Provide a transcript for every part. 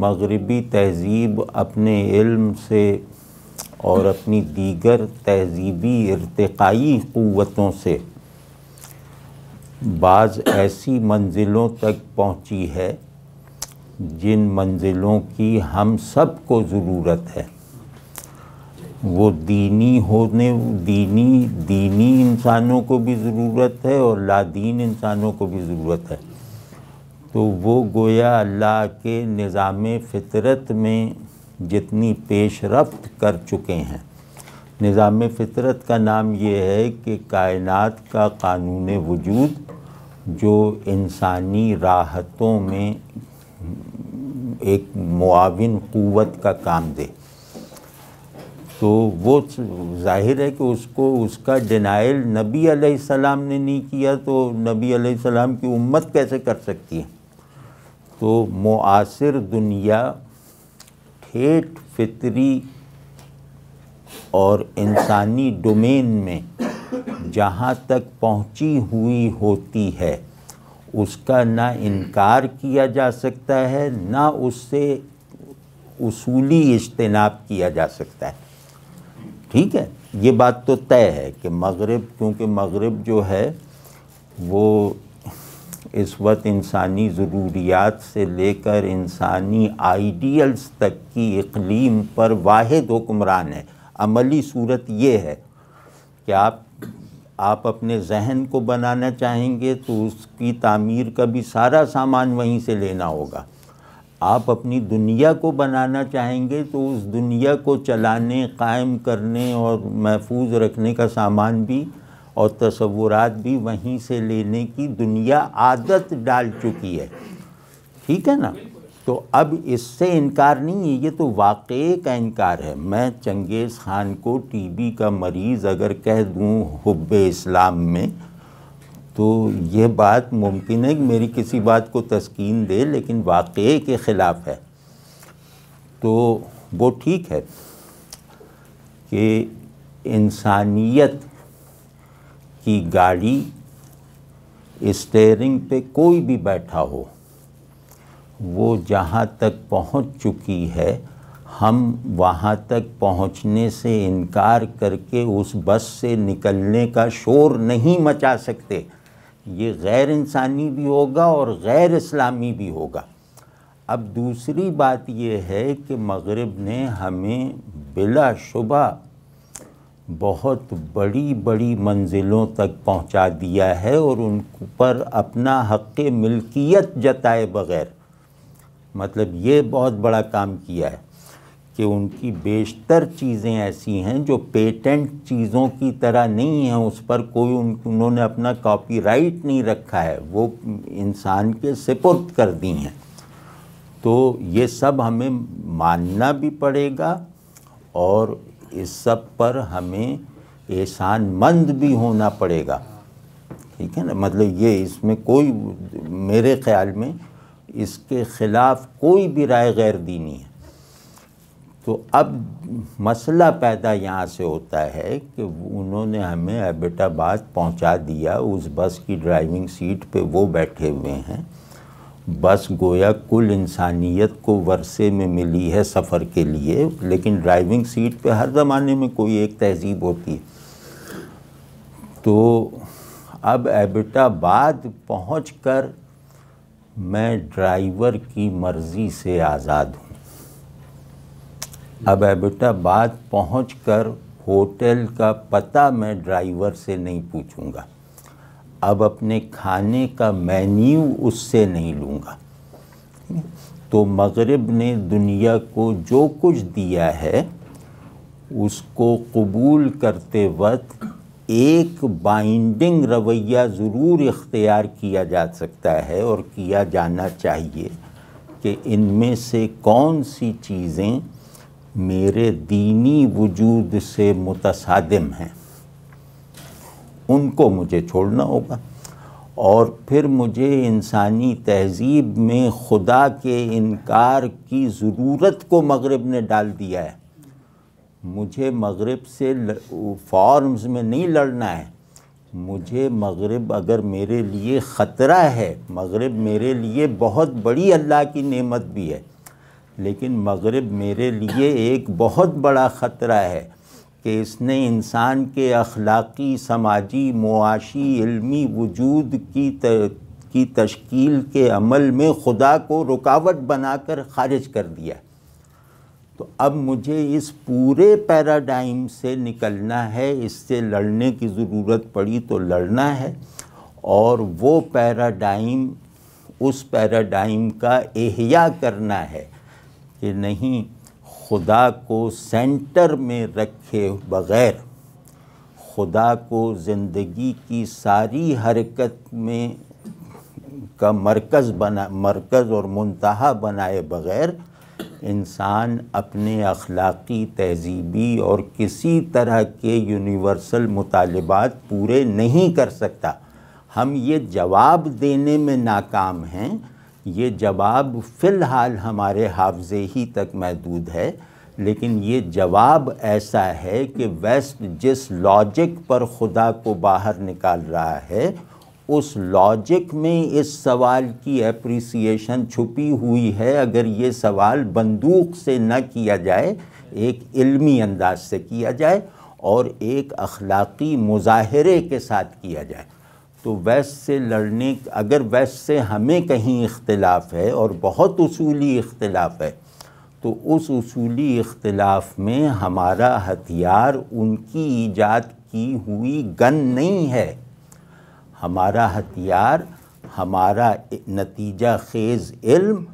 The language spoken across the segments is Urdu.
مغربی تہذیب اپنے علم سے اور اپنی دیگر تہذیبی ارتقائی قوتوں سے بعض ایسی منزلوں تک پہنچی ہے جن منزلوں کی ہم سب کو ضرورت ہے۔ وہ دینی انسانوں کو بھی ضرورت ہے اور لادین انسانوں کو بھی ضرورت ہے۔ تو وہ گویا اللہ کے نظام فطرت میں جتنی پیش رفت کر چکے ہیں۔ نظام فطرت کا نام یہ ہے کہ کائنات کا قانون وجود جو انسانی راحتوں میں ایک معاون قوت کا کام دے۔ تو وہ ظاہر ہے کہ اس کا ڈینائل نبی علیہ السلام نے نہیں کیا تو نبی علیہ السلام کی امت کیسے کر سکتی ہے؟ تو معاصر دنیا ٹھیٹھ فطری اور انسانی ڈومین میں جہاں تک پہنچی ہوئی ہوتی ہے اس کا نہ انکار کیا جا سکتا ہے نہ اس سے اصولی اجتناب کیا جا سکتا ہے۔ ٹھیک ہے، یہ بات تو طے ہے کہ مغرب، کیونکہ مغرب جو ہے وہ اس وقت انسانی ضروریات سے لے کر انسانی آئیڈیلز تک کی اقلیم پر واحد حکمران ہے۔ عملی صورت یہ ہے کہ آپ اپنے ذہن کو بنانا چاہیں گے تو اس کی تعمیر کا بھی سارا سامان وہیں سے لینا ہوگا۔ آپ اپنی دنیا کو بنانا چاہیں گے تو اس دنیا کو چلانے، قائم کرنے اور محفوظ رکھنے کا سامان بھی اور تصورات بھی وہیں سے لینے کی دنیا عادت ڈال چکی ہے۔ ٹھیک ہے نا؟ تو اب اس سے انکار نہیں ہے، یہ تو واقعے کا انکار ہے۔ میں چنگیز خان کو ٹی بی کا مریض اگر کہہ دوں حب اسلام میں تو یہ بات ممکن ہے کہ میری کسی بات کو تسکین دے، لیکن واقعے کے خلاف ہے۔ تو وہ ٹھیک ہے کہ انسانیت کی گاڑی اسٹیئرنگ پہ کوئی بھی بیٹھا ہو، وہ جہاں تک پہنچ چکی ہے ہم وہاں تک پہنچنے سے انکار کر کے اس بس سے نکلنے کا شور نہیں مچا سکتے۔ یہ غیر انسانی بھی ہوگا اور غیر اسلامی بھی ہوگا۔ اب دوسری بات یہ ہے کہ مغرب نے ہمیں بلا شبہ بہت بڑی بڑی منزلوں تک پہنچا دیا ہے اور ان پر اپنا حق ملکیت جتائے بغیر، مطلب یہ بہت بڑا کام کیا ہے کہ ان کی بیشتر چیزیں ایسی ہیں جو پیٹنٹ چیزوں کی طرح نہیں ہیں، اس پر کوئی انہوں نے اپنا کاپی رائٹ نہیں رکھا ہے، وہ انسان کے سپرد کر دی ہیں۔ تو یہ سب ہمیں ماننا بھی پڑے گا اور اس سب پر ہمیں احسان مند بھی ہونا پڑے گا۔ ٹھیک ہے نا؟ مطلب یہ اس میں کوئی، میرے خیال میں اس کے خلاف کوئی بھی رائے غیر دینی ہے۔ تو اب مسئلہ پیدا یہاں سے ہوتا ہے کہ انہوں نے ہمیں ایبٹ آباد پہنچا دیا، اس بس کی ڈرائیونگ سیٹ پہ وہ بیٹھے ہوئے ہیں۔ بس گویا کل انسانیت کو ورثے میں ملی ہے سفر کے لیے، لیکن ڈرائیونگ سیٹ پہ ہر زمانے میں کوئی ایک تہذیب ہوتی ہے۔ تو اب ایبٹ آباد پہنچ کر میں ڈرائیور کی مرضی سے آزاد ہوں۔ اب ایبٹ آباد پہنچ کر ہوٹل کا پتہ میں ڈرائیور سے نہیں پوچھوں گا، اب اپنے کھانے کا مینیو اس سے نہیں لوں گا۔ تو مغرب نے دنیا کو جو کچھ دیا ہے اس کو قبول کرتے وقت ایک بائنڈنگ رویہ ضرور اختیار کیا جا سکتا ہے اور کیا جانا چاہیے کہ ان میں سے کون سی چیزیں میرے دینی وجود سے متصادم ہیں، ان کو مجھے چھوڑنا ہوگا۔ اور پھر مجھے انسانی تہذیب میں خدا کے انکار کی ضرورت کو مغرب نے ڈال دیا ہے۔ مجھے مغرب سے فارمز میں نہیں لڑنا ہے، مجھے مغرب اگر میرے لیے خطرہ ہے، مغرب میرے لیے بہت بڑی اللہ کی نعمت بھی ہے، لیکن مغرب میرے لیے ایک بہت بڑا خطرہ ہے کہ اس نے انسان کے اخلاقی، سماجی، معاشی، علمی وجود کی تشکیل کے عمل میں خدا کو رکاوٹ بنا کر خارج کر دیا۔ تو اب مجھے اس پورے پیراڈائم سے نکلنا ہے، اس سے لڑنے کی ضرورت پڑی تو لڑنا ہے، اور وہ پیراڈائم، اس پیراڈائم کا احیاء کرنا ہے کہ نہیں، خدا کو سینٹر میں رکھے بغیر، خدا کو زندگی کی ساری حرکت میں کا مرکز اور منتہا بنائے بغیر انسان اپنے اخلاقی، تہذیبی اور کسی طرح کے یونیورسل مطالبات پورے نہیں کر سکتا۔ ہم یہ جواب دینے میں ناکام ہیں، یہ جواب فی الحال ہمارے حافظے ہی تک محدود ہے، لیکن یہ جواب ایسا ہے کہ ویسٹ جس لاجک پر خدا کو باہر نکال رہا ہے، اس لاجک میں اس سوال کی اپریسیشن چھپی ہوئی ہے، اگر یہ سوال بندوق سے نہ کیا جائے، ایک علمی انداز سے کیا جائے اور ایک اخلاقی مظاہرے کے ساتھ کیا جائے۔ تو ویسٹ سے لڑنے، اگر ویسٹ سے ہمیں کہیں اختلاف ہے اور بہت اصولی اختلاف ہے، تو اس اصولی اختلاف میں ہمارا ہتھیار ان کی ایجاد کی ہوئی گن نہیں ہے، ہمارا ہتھیار ہمارا نتیجہ خیز علم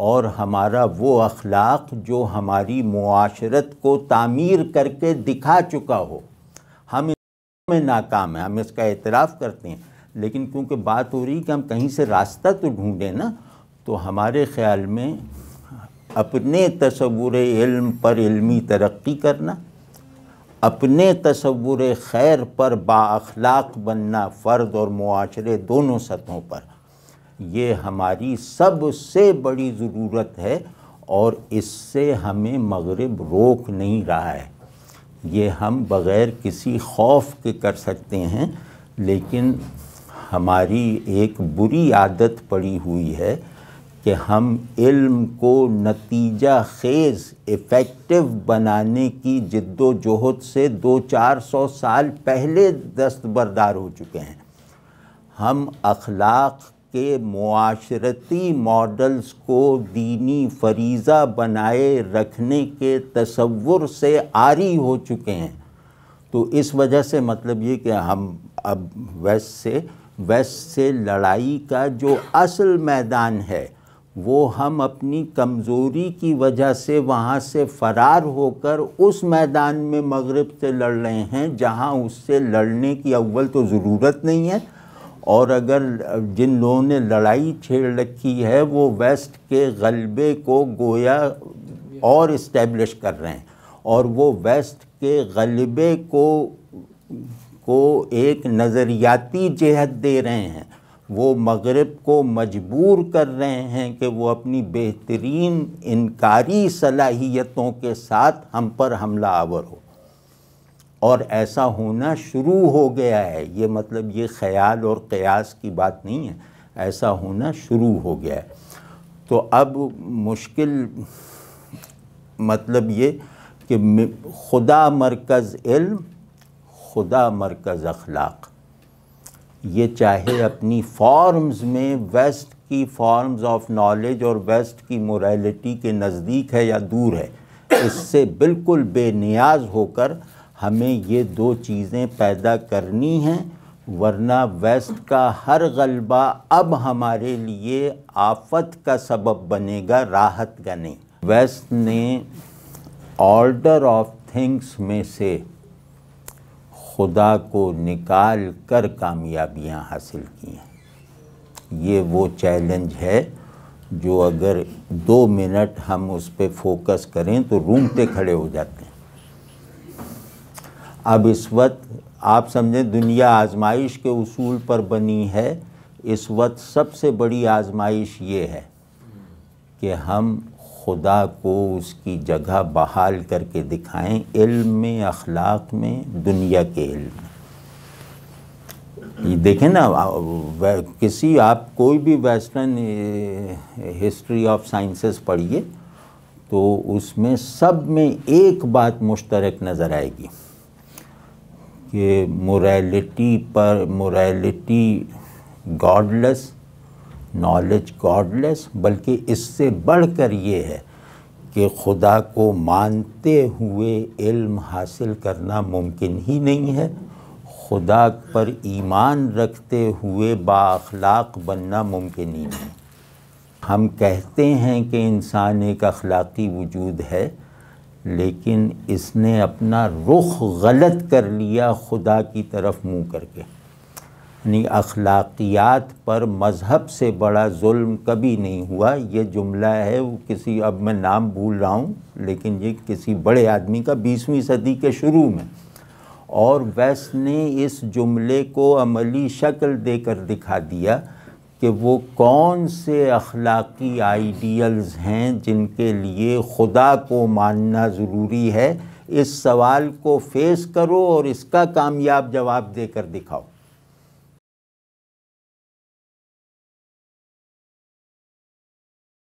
اور ہمارا وہ اخلاق جو ہماری معاشرت کو تعمیر کر کے دکھا چکا ہو۔ ہم اس میں ناکام ہیں، ہم اس کا اعتراف کرتے ہیں، لیکن کیونکہ بات ہو رہی کہ ہم کہیں سے راستہ تو ڈھونڈیں نا، تو ہمارے خیال میں اپنے تصور علم پر علمی ترقی کرنا، اپنے تصور خیر پر با اخلاق بننا، فرد اور معاشرے دونوں سطحوں پر، یہ ہماری سب سے بڑی ضرورت ہے، اور اس سے ہمیں مغرب روک نہیں رہا ہے۔ یہ ہم بغیر کسی خوف کے کر سکتے ہیں، لیکن ہماری ایک بری عادت پڑی ہوئی ہے کہ ہم علم کو نتیجہ خیز ایفیکٹو بنانے کی جد و جہد سے 200-400 سال پہلے دستبردار ہو چکے ہیں۔ ہم اخلاق کے معاشرتی ماڈلز کو دینی فریضہ بنائے رکھنے کے تصور سے عاری ہو چکے ہیں۔ تو اس وجہ سے مطلب یہ کہ ہم اب ویسٹ سے لڑائی کا جو اصل میدان ہے، وہ ہم اپنی کمزوری کی وجہ سے وہاں سے فرار ہو کر اس میدان میں مغرب سے لڑ رہے ہیں جہاں اس سے لڑنے کی اول تو ضرورت نہیں ہے، اور اگر جن لوگوں نے لڑائی چھیڑ رکھی ہے وہ ویسٹ کے غلبے کو گویا اور اسٹیبلش کر رہے ہیں، اور وہ ویسٹ کے غلبے کو ایک نظریاتی جہت دے رہے ہیں، وہ مغرب کو مجبور کر رہے ہیں کہ وہ اپنی بہترین انکاری صلاحیتوں کے ساتھ ہم پر حملہ آور ہو، اور ایسا ہونا شروع ہو گیا ہے۔ یہ مطلب یہ خیال اور قیاس کی بات نہیں ہے، ایسا ہونا شروع ہو گیا ہے۔ تو اب مشکل مطلب یہ کہ خدا مرکز علم، خدا مرکز اخلاق، یہ چاہے اپنی فارمز میں ویسٹ کی فارمز آف نالج اور ویسٹ کی موریلٹی کے نزدیک ہے یا دور ہے، اس سے بالکل بے نیاز ہو کر ہمیں یہ دو چیزیں پیدا کرنی ہیں، ورنہ ویسٹ کا ہر غلبہ اب ہمارے لیے آفت کا سبب بنے گا، راحت کا نہیں۔ ویسٹ نے آرڈر آف تھنگس میں سے خدا کو نکال کر کامیابیاں حاصل کی ہیں۔ یہ وہ چیلنج ہے جو اگر 2 منٹ ہم اس پہ فوکس کریں تو رونگٹے کھڑے ہو جاتے ہیں۔ اب اس وقت آپ سمجھیں دنیا آزمائش کے اصول پر بنی ہے، اس وقت سب سے بڑی آزمائش یہ ہے کہ ہم خدا کو اس کی جگہ بحال کر کے دکھائیں، علم میں، اخلاق میں، دنیا کے علم میں۔ یہ دیکھیں نا، آپ کوئی بھی ویسٹرن ہسٹری آف سائنسز پڑھیے تو اس میں سب میں ایک بات مشترک نظر آئے گی کہ موریلٹی گاڈ لیس، نالج گاڈ لیس، بلکہ اس سے بڑھ کر یہ ہے کہ خدا کو مانتے ہوئے علم حاصل کرنا ممکن ہی نہیں ہے، خدا پر ایمان رکھتے ہوئے با اخلاق بننا ممکن ہی نہیں۔ ہم کہتے ہیں کہ انسان ایک اخلاقی وجود ہے، لیکن اس نے اپنا رخ غلط کر لیا خدا کی طرف منہ کر کے۔ یعنی اخلاقیات پر مذہب سے بڑا ظلم کبھی نہیں ہوا۔ یہ جملہ ہے وہ کسی، اب میں نام بھول رہا ہوں، لیکن یہ کسی بڑے آدمی کا 20ویں صدی کے شروع میں، اور ویسٹ نے اس جملے کو عملی شکل دے کر دکھا دیا کہ وہ کون سے اخلاقی آئیڈیلز ہیں جن کے لیے خدا کو ماننا ضروری ہے۔ اس سوال کو فیس کرو اور اس کا کامیاب جواب دے کر دکھاؤ۔